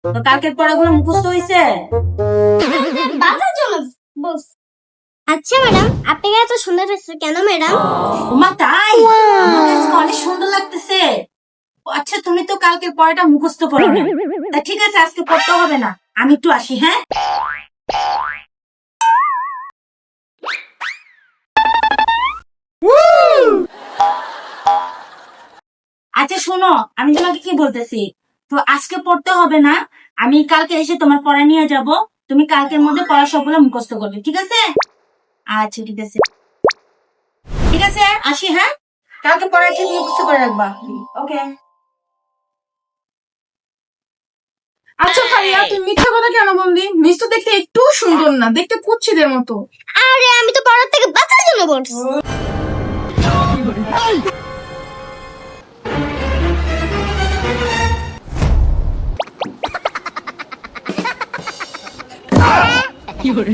তো কালকের পড়াগুলো মুখস্থ হয়েছে? বাজার জন্য বস। আচ্ছা ম্যাডাম, আপনাকে এত সুন্দর লাগছে কেন ম্যাডাম? ওমা তাই? আমাকে আজকে অনেক সুন্দর লাগতেছে। ও আচ্ছা, তুমি তো কালকের পড়াটা মুখস্থ করো না। তা ঠিক আছে, আজকে পড়তে হবে না, আমি একটু আসি। হ্যাঁ, আচ্ছা শোনো, আমি তোমাকে কি বলতেছি, তো আজকে পড়তে হবে না, আমি কালকে এসে তোমার পড়া নিয়ে যাব। তুমি কালকের মধ্যে পড়া সবগুলো মুখস্থ করবে, ঠিক আছে? আচ্ছা ঠিক আছে, ঠিক আছে, আসি। হ্যাঁ, কালকে পড়া ঠিক মুখস্থ করে রাখবা। ওকে। আচ্ছা ভাইয়া, তুই মিথ্যা কথা কেন বললি? মিস তো দেখতে একটু সুন্দর না, দেখতে কুচ্ছিদের মতো। আরে আমি তো পড়ার থেকে বাঁচার জন্য বলছি। কি করে